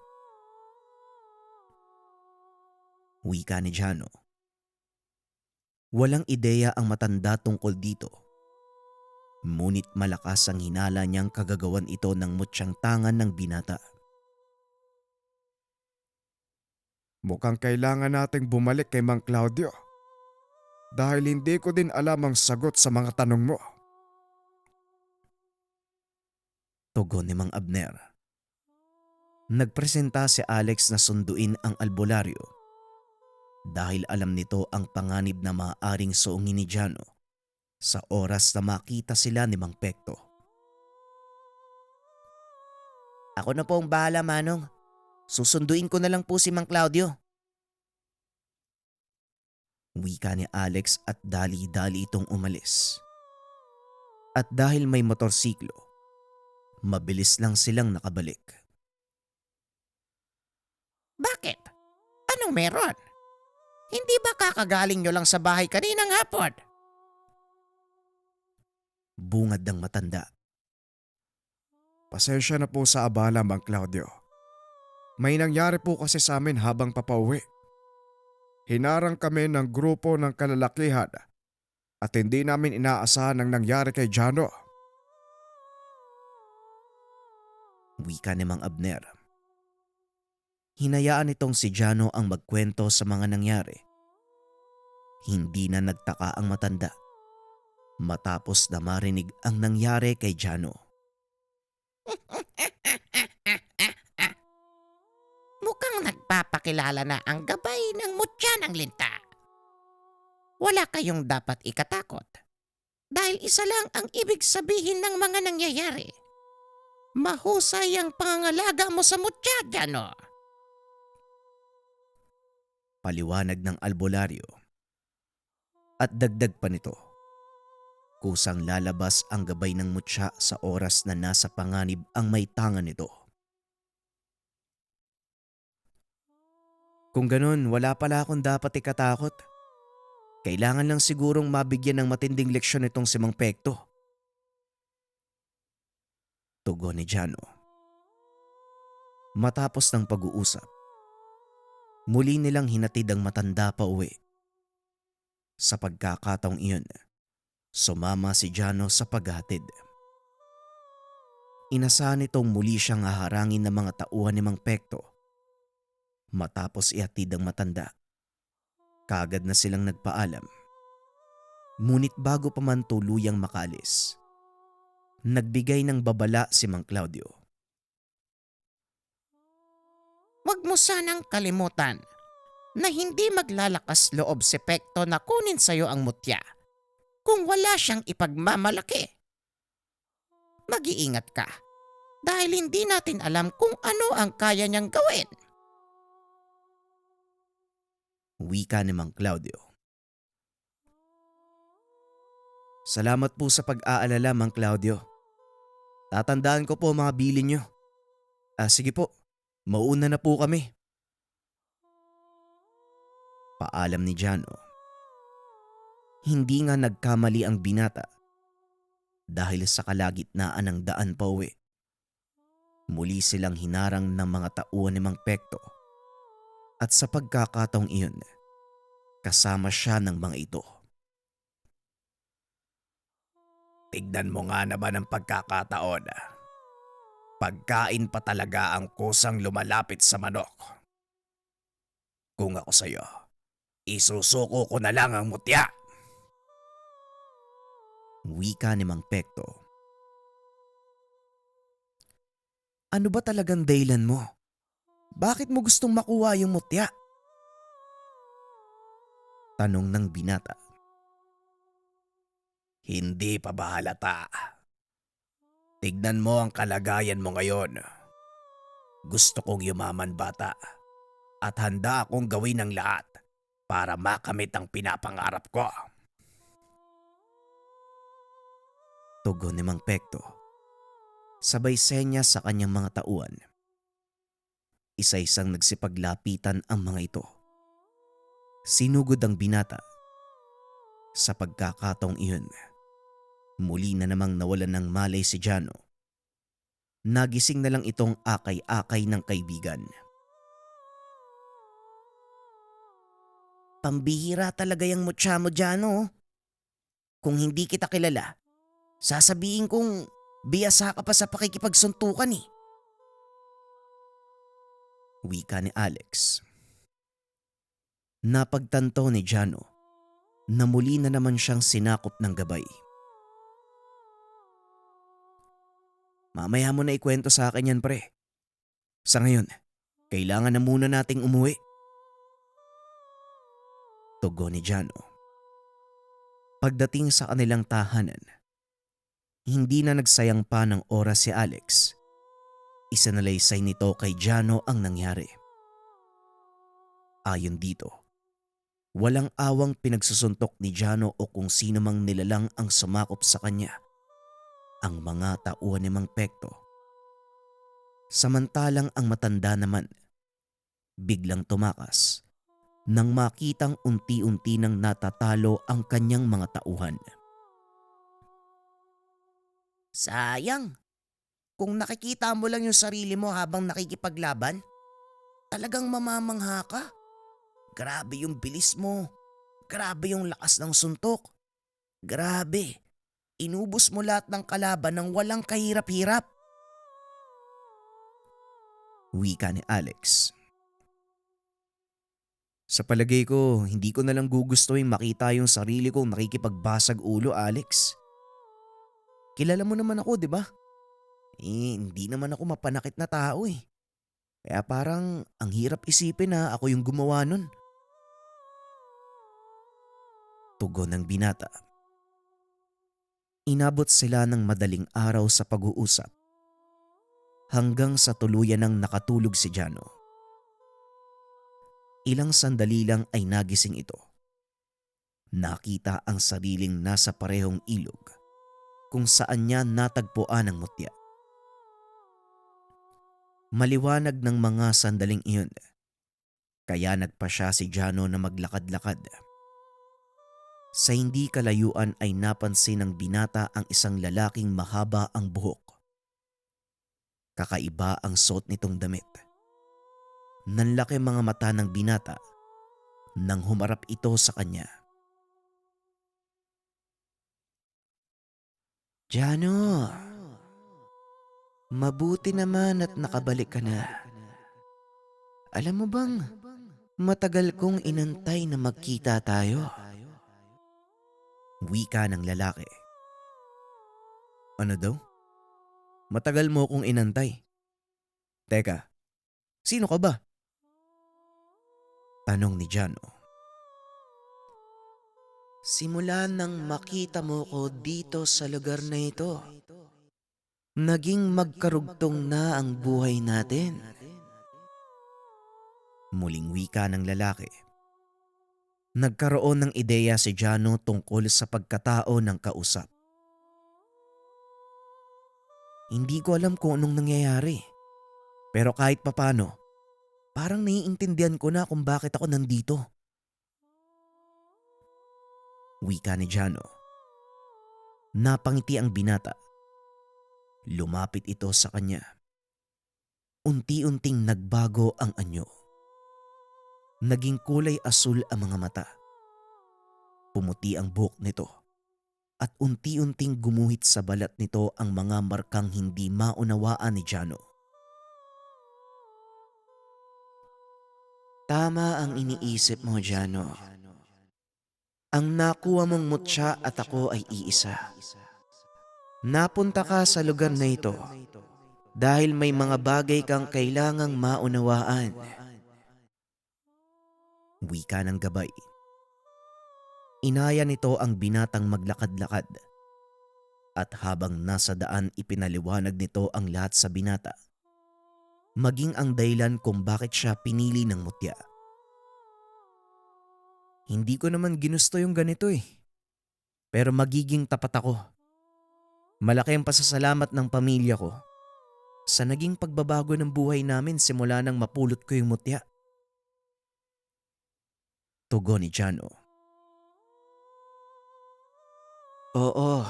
Wika ni Jano. Walang ideya ang matanda tungkol dito. Ngunit malakas ang hinala niyang kagagawan ito ng mutsyang tangan ng binata. Mukhang kailangan nating bumalik kay Mang Claudio. Dahil hindi ko din alam ang sagot sa mga tanong mo. Tugon ni Mang Abner. Nagpresenta si Alex na sunduin ang albularyo dahil alam nito ang panganib na maaaring suungin ni Jano sa oras na makita sila ni Mang Pekto. Ako na po ang bahala, Manong. Susunduin ko na lang po si Mang Claudio. Wika ni Alex at dali-dali itong umalis. At dahil may motorsiklo, mabilis lang silang nakabalik. Bakit? Anong meron? Hindi ba kakagaling nyo lang sa bahay kaninang hapon? Bungad ng matanda. Pasensya na po sa abala, Mang Claudio. May nangyari po kasi sa amin habang papauwi. Hinarang kami ng grupo ng kalalakihan at hindi namin inaasahan ang nangyari kay Jano. Wika ni Mang Abner. Hinayaan nitong si Jano ang magkwento sa mga nangyari. Hindi na nagtaka ang matanda matapos na marinig ang nangyari kay Jano. Mukhang nagpapakilala na ang gabay ng mutya ng linta. Wala kayong dapat ikatakot dahil isa lang ang ibig sabihin ng mga nangyayari. Mahusay ang pangangalaga mo sa mutya, Jano. Paliwanag ng albularyo. At dagdag pa nito, kusang lalabas ang gabay ng mutya sa oras na nasa panganib ang may tangan nito. Kung ganun, wala pala akong dapat ikatakot. Kailangan lang sigurong mabigyan ng matinding leksyon itong si Mang Pekto. Tugon ni Jano. Matapos ng pag-uusap, muli nilang hinatid ang matanda pa uwi. Sa pagkakataong iyon, sumama si Jano sa paghatid. Inasahan nitong muli siyang haharangin ng mga tauhan ni Mang Pekto. Matapos ihatid ang matanda, kaagad na silang nagpaalam. Ngunit bago pa man tuluyang makaalis, nagbigay ng babala si Mang Claudio. Huwag mo sanang kalimutan na hindi maglalakas loob si Pekto na kunin sa'yo ang mutya kung wala siyang ipagmamalaki. Mag-iingat ka dahil hindi natin alam kung ano ang kaya niyang gawin. Wika ni Mang Claudio. Salamat po sa pag-aalala, Mang Claudio. Tatandaan ko po mga bilin niyo. Sige po, mauna na po kami. Paalam ni Jano. Hindi nga nagkamali ang binata dahil sa kalagitnaan ng daan pauwi. Muli silang hinarang ng mga tauhan ni Mang Pekto at sa pagkakataong iyon, kasama siya ng mga ito. Tignan mo nga naman ang pagkakataon. Pagkain pa talaga ang kusang lumalapit sa manok. Kung ako sa'yo, isusuko ko na lang ang mutya. Wika ni Mang Pekto. Ano ba talagang dahilan mo? Bakit mo gustong makuha yung mutya? Tanong ng binata. Hindi pa ba halata? Tignan mo ang kalagayan mo ngayon. Gusto kong yumaman, bata, at handa akong gawin ang lahat para makamit ang pinapangarap ko. Tugon ni Mang Pekto. Sabay senya sa kanyang mga tauhan. Isa-isang nagsipaglapitan ang mga ito. Sinugod ang binata. Sa pagkakataong iyon, muli na namang nawalan ng malay si Jano. Nagising na lang itong akay-akay ng kaibigan. Pambihira talaga yung mutya mo, Jano. Kung hindi kita kilala, sasabihin kong biyasa ka pa sa pakikipagsuntukan eh. Wika ni Alex. Napagtanto ni Jano na muli na naman siyang sinakop ng gabay. Mamaya mo na ikwento sa akin yan, pre. Sa ngayon, kailangan na muna nating umuwi. Tugon ni Jano. Pagdating sa kanilang tahanan, hindi na nagsayang pa ng oras si Alex. Isinalaysay nito kay Jano ang nangyari. Ayon dito, walang awang pinagsusuntok ni Jano o kung sino mang nilalang ang sumakop sa kanya. Ang mga tauhan ni Mang Pekto. Samantalang ang matanda naman, Biglang tumakas nang makitang unti-unti nang natatalo ang kanyang mga tauhan. Sayang. Kung nakikita mo lang yung sarili mo habang nakikipaglaban, talagang mamamangha ka. Grabe yung bilis mo. Grabe yung lakas ng suntok. Grabe. Inubos mo lahat ng kalaban ng walang kahirap-hirap. Wika ni Alex. Sa palagay ko, hindi ko na lang gugustuhin makita yung sarili kong nakikipagbasag ulo, Alex. Kilala mo naman ako, di ba? Hindi naman ako mapanakit na tao eh. Kaya parang ang hirap isipin na ako yung gumawa nun. Tugon ng binata. Inabot sila ng madaling araw sa pag-uusap hanggang sa tuluyan ng nakatulog si Jano. Ilang sandali lang ay nagising ito. Nakita ang sariling nasa parehong ilog kung saan niya natagpuan ang mutya. Maliwanag ng mga sandaling iyon, kaya nagpa siya si Jano na maglakad-lakad. Sa hindi kalayuan ay napansin ng binata ang isang lalaking mahaba ang buhok. Kakaiba ang suot nitong damit. Nanlaki mga mata ng binata nang humarap ito sa kanya. Jano, mabuti naman at nakabalik ka na. Alam mo bang matagal kong inantay na magkita tayo? Wika ng lalaki. Ano daw? Matagal mo kong inantay. Teka, sino ka ba? Tanong ni Jano. Simula nang makita mo ko dito sa lugar na ito, naging magkarugtong na ang buhay natin. Muling wika ng lalaki. Nagkaroon ng ideya si Jano tungkol sa pagkatao ng kausap. Hindi ko alam kung anong nangyayari. Pero kahit papano, parang naiintindihan ko na kung bakit ako nandito. Wika ni Jano. Napangiti ang binata. Lumapit ito sa kanya. Unti-unting nagbago ang anyo. Naging kulay asul ang mga mata. Pumuti ang buhok nito. At unti-unting gumuhit sa balat nito ang mga markang hindi maunawaan ni Jano. Tama ang iniisip mo, Jano. Ang nakuha mong mutya at ako ay iisa. Napunta ka sa lugar na ito dahil may mga bagay kang kailangang maunawaan. Wika ng gabay. Inaya nito ang binatang maglakad-lakad. At habang nasa daan ipinaliwanag nito ang lahat sa binata. Maging ang dahilan kung bakit siya pinili ng mutya. Hindi ko naman ginusto yung ganito eh. Pero magiging tapat ako. Malaki ang pasasalamat ng pamilya ko sa naging pagbabago ng buhay namin simula nang mapulot ko yung mutya. Tugon ni Jano. Oo,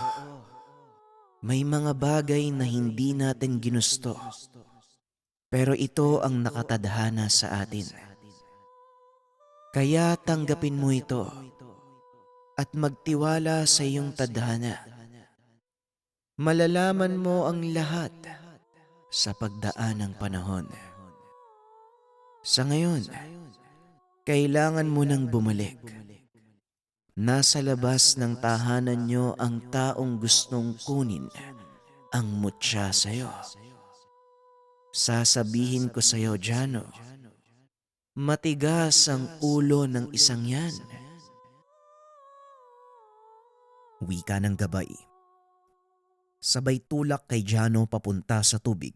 may mga bagay na hindi natin ginusto. Pero ito ang nakatadhana sa atin. Kaya tanggapin mo ito at magtiwala sa iyong tadhana. Malalaman mo ang lahat sa pagdaan ng panahon. Sa ngayon, kailangan mo nang bumalik. Nasa labas ng tahanan niyo ang taong gustong kunin ang mutya sa'yo. Sasabihin ko sa'yo, Jano, matigas ang ulo ng isang yan. Wika ng gabay. Sabay tulak kay Jano papunta sa tubig.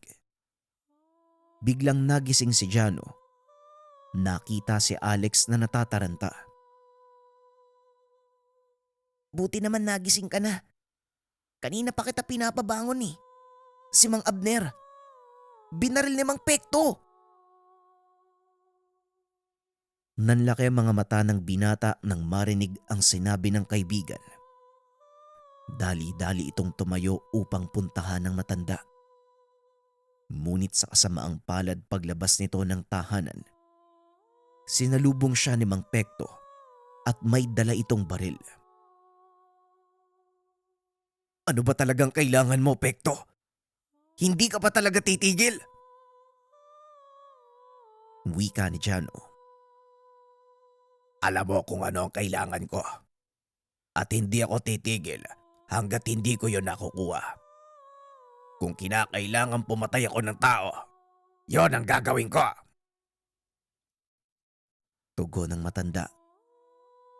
Biglang nagising si Jano. Nakita si Alex na natataranta. Buti naman nagising ka na. Kanina pa kita pinapabangon eh. Si Mang Abner. Binaril ni Mang Pekto. Nanlaki ang mga mata ng binata nang marinig ang sinabi ng kaibigan. Dali-dali itong tumayo upang puntahan ng matanda. Ngunit sa kasamaang palad paglabas nito ng tahanan, sinalubong siya ni Mang Pekto at may dala itong baril. Ano ba talagang kailangan mo, Pekto? Hindi ka pa talaga titigil? Wika ni Jano. Alam mo kung ano ang kailangan ko. At hindi ako titigil hanggat hindi ko yon nakukuha. Kung kinakailangan pumatay ako ng tao, yon ang gagawin ko. Tugon ng matanda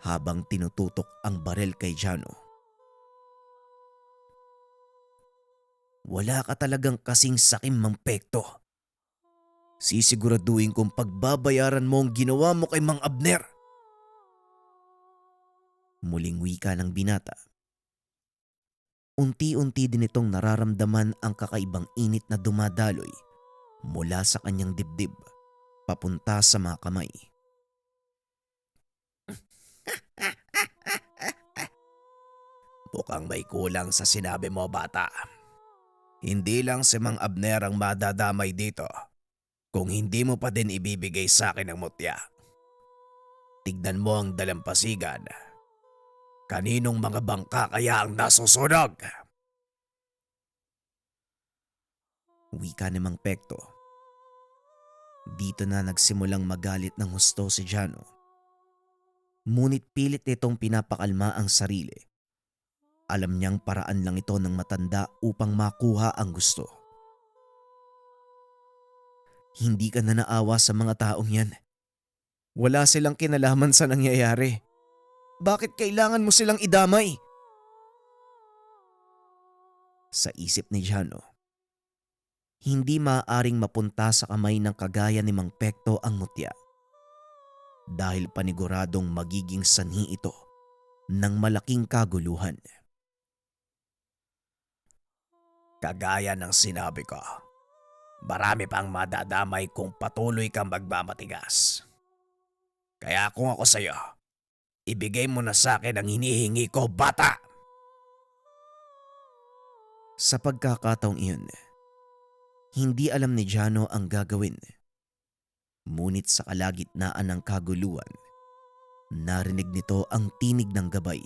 habang tinututok ang baril kay Jano. Wala ka talagang kasing sakim, Mang Pekto. Sisiguraduhin kong pagbabayaran mo ang ginawa mo kay Mang Abner. Muling wika ng binata. Unti-unti din itong nararamdaman ang kakaibang init na dumadaloy mula sa kanyang dibdib papunta sa mga kamay. Mukhang may kulang sa sinabi mo, bata. Hindi lang si Mang Abner ang madadamay dito kung hindi mo pa din ibibigay sa akin ang mutya. Tignan mo ang dalampasigan. Kaninong mga bangka kaya ang nasusunog? Wika ni Mang Pekto. Dito na nagsimulang magalit ng husto si Jano. Ngunit pilit nitong pinapakalma ang sarili. Alam niyang paraan lang ito ng matanda upang makuha ang gusto. Hindi ka na naawa sa mga taong yan. Wala silang kinalaman sa nangyayari. Bakit kailangan mo silang idamay? Sa isip ni Jano, hindi maaaring mapunta sa kamay ng kagaya ni Mang Pekto ang mutya. Dahil paniguradong magiging sanhi ito ng malaking kaguluhan. Kagaya ng sinabi ko, marami pang madadamay kung patuloy kang magmamatigas. Kaya kung ako sa'yo, ibigay mo na sa akin ang hinihingi ko, bata! Sa pagkakataong iyon, hindi alam ni Jano ang gagawin. Ngunit sa kalagitnaan ng kaguluhan, narinig nito ang tinig ng gabay.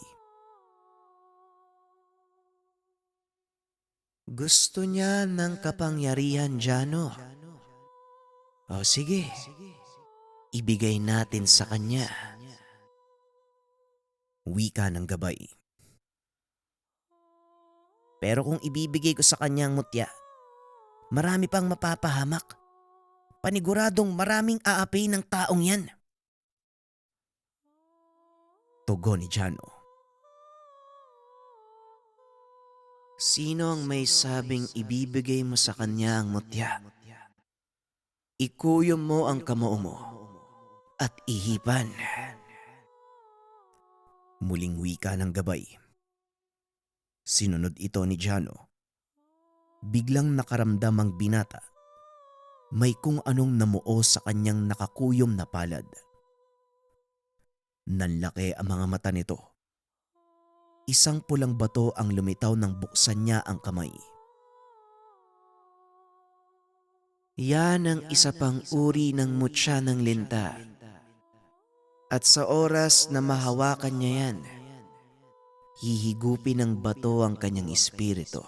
Gusto niya ng kapangyarihan, Jano. O sige, ibigay natin sa kanya. Wika ng gabay. Pero kung ibibigay ko sa kanya ang mutya, marami pang mapapahamak. Paniguradong maraming aapi ng taong yan. Tugon ni Jano. Sino ang may sabing ibibigay mo sa kanya ang mutya? Ikuyom mo ang kamao mo at ihipan. Muling wika ng gabay. Sinunod ito ni Jano. Biglang nakaramdam ang binata. May kung anong namuo sa kanyang nakakuyom na palad. Nanlaki ang mga mata nito. Isang pulang bato ang lumitaw nang buksan niya ang kamay. Yan ang isa pang uri ng mutya ng linta. At sa oras na mahawakan niya yan, hihigupin ng bato ang kanyang espiritu.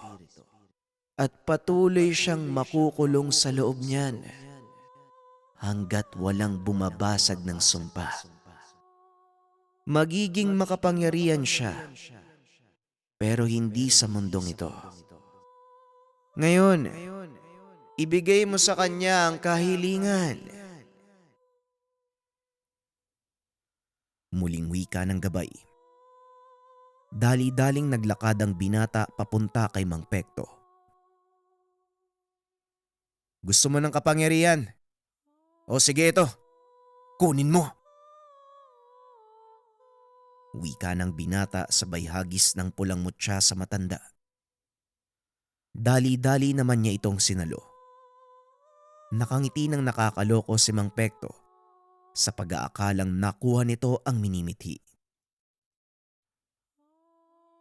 At patuloy siyang makukulong sa loob niyan hanggat walang bumabasag ng sumpa. Magiging makapangyarihan siya, pero hindi sa mundong ito. Ngayon, ibigay mo sa kanya ang kahilingan. Muling wika ng gabay. Dali-daling naglakad ang binata papunta kay Mang Pekto. Gusto mo ng kapangyarihan? O sige ito, kunin mo. Wika ng binata sabay hagis ng pulang mutya sa matanda. Dali-dali naman niya itong sinalo. Nakangiti ng nakakaloko si Mang Pekto sa pag-aakalang nakuha nito ang minimithi.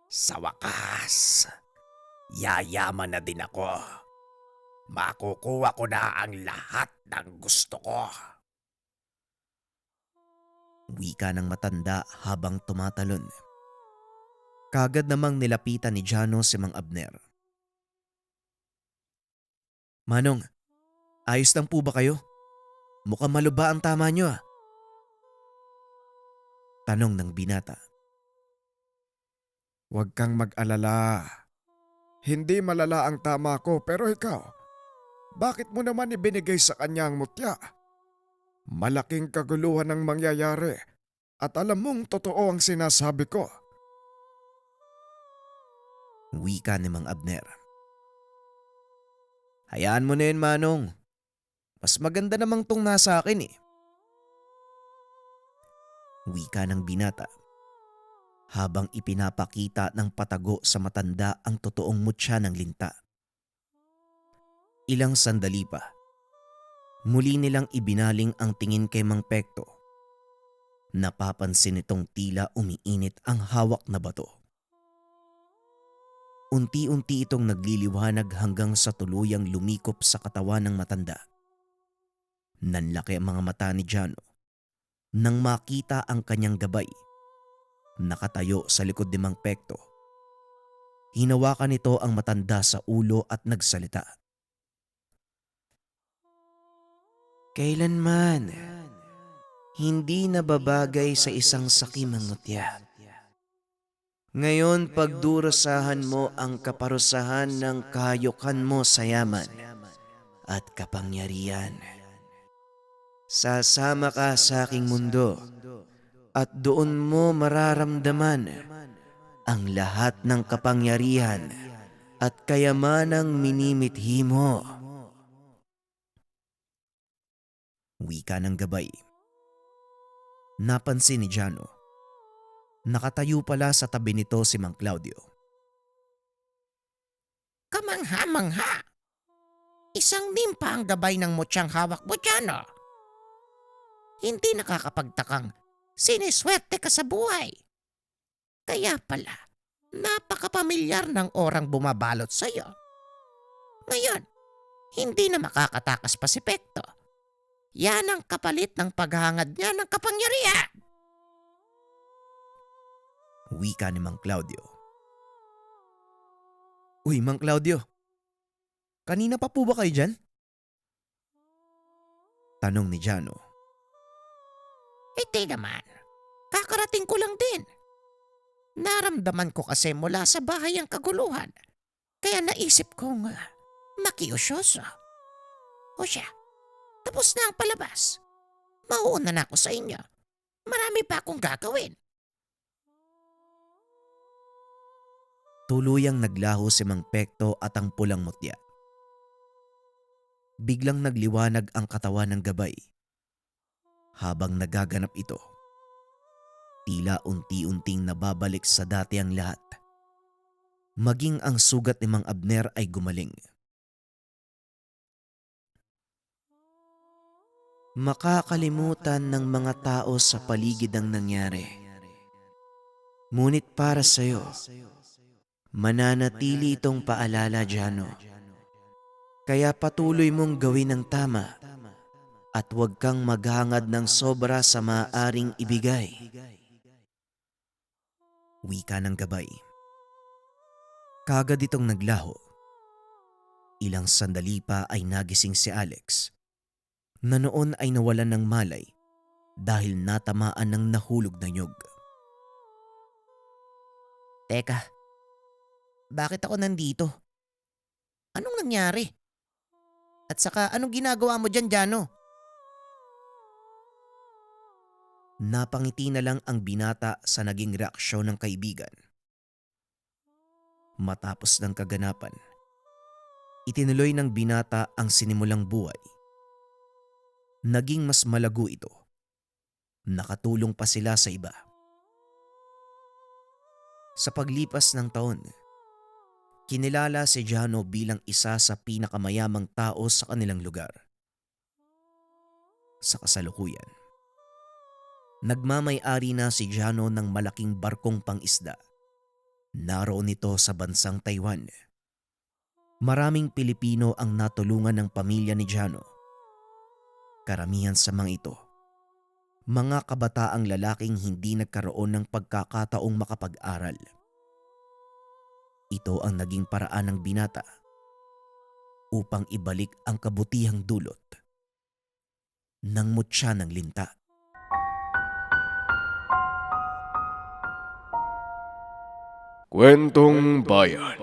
Sa wakas, yayaman na din ako. Makukuha ko na ang lahat ng gusto ko. Wika ng matanda habang tumatalon. Kagad namang nilapitan ni Jano si Mang Abner. Manong, ayos lang po ba kayo? Mukhang maluba ang tama nyo ah. Tanong ng binata. Huwag kang mag-alala. Hindi malala ang tama ko pero ikaw, bakit mo naman ibinigay sa kanya ang mutya? Malaking kaguluhan ang mangyayari at alam mong totoo ang sinasabi ko. Wika ni Mang Abner. Hayaan mo na yun, Manong. Mas maganda namang tong nasa akin eh. Wika ng binata. Habang ipinapakita ng patago sa matanda ang totoong mutya ng linta. Ilang sandali pa. Muli nilang ibinaling ang tingin kay Mang Pekto. Napapansin nitong tila umiinit ang hawak na bato. Unti-unti itong nagliliwanag hanggang sa tuluyang lumikop sa katawan ng matanda. Nanlaki ang mga mata ni Jano nang makita ang kanyang gabay. Nakatayo sa likod ni Mang Pekto. Hinawakan nito ang matanda sa ulo at nagsalita. Kailanman, hindi nababagay sa isang sakim ang mutya. Ngayon pagdurusahan mo ang kaparusahan ng kahayukan mo sa yaman at kapangyarihan. Sasama ka sa aking mundo at doon mo mararamdaman ang lahat ng kapangyarihan at kayamanang minimithi mo. Wika ng gabay. Napansin ni Jano. Nakatayo pala sa tabi nito si Mang Claudio. Kamangha-mangha. Isang nimpa ang gabay ng mutyang hawak mo dyan, oh. Hindi nakakapagtakang siniswerte ka sa buhay. Kaya pala, napakapamilyar ng orang bumabalot sa'yo. Ngayon, hindi na makakatakas pa si Pekto. Yan ang kapalit ng paghangad niya ng kapangyarihan. Wika ni Mang Claudio. Uy, Mang Claudio. Kanina pa po ba kayo dyan? Tanong ni Jano. Hindi naman. Kakarating ko lang din. Naramdaman ko kasi mula sa bahay ang kaguluhan. Kaya naisip kong makiusyoso. O siya, tapos na ang palabas. Mauuna na ako sa inyo. Marami pa akong gagawin. Tuluyang naglaho si Mang Pekto at ang pulang mutya. Biglang nagliwanag ang katawan ng gabay. Habang nagaganap ito, tila unti-unting nababalik sa dati ang lahat. Maging ang sugat ni Mang Abner ay gumaling. Makakalimutan ng mga tao sa paligid ang nangyari. Ngunit para sa'yo, mananatili itong paalala, Jano. Kaya patuloy mong gawin ang tama at huwag kang maghangad ng sobra sa maaaring ibigay. Wika ng gabay. Kagad itong naglaho. Ilang sandali pa ay nagising si Alex, na noon ay nawalan ng malay dahil natamaan ng nahulog na nyog. Teka, bakit ako nandito? Anong nangyari? At saka anong ginagawa mo dyan, Jano? Napangiti na lang ang binata sa naging reaksyon ng kaibigan. Matapos ng kaganapan, itinuloy ng binata ang sinimulang buhay. Naging mas malago ito. Nakatulong pa sila sa iba. Sa paglipas ng taon, kinilala si Jano bilang isa sa pinakamayamang tao sa kanilang lugar. Sa kasalukuyan, Nagmamay-ari na si Jano ng malaking barkong pangisda. Naroon ito sa bansang Taiwan. Maraming Pilipino ang natulungan ng pamilya ni Jano. Karamihan sa mga ito, mga kabataang lalaking hindi nagkaroon ng pagkakataong makapag-aral. Ito ang naging paraan ng binata upang ibalik ang kabutihang dulot ng mutya ng linta. Kwentong Bayan.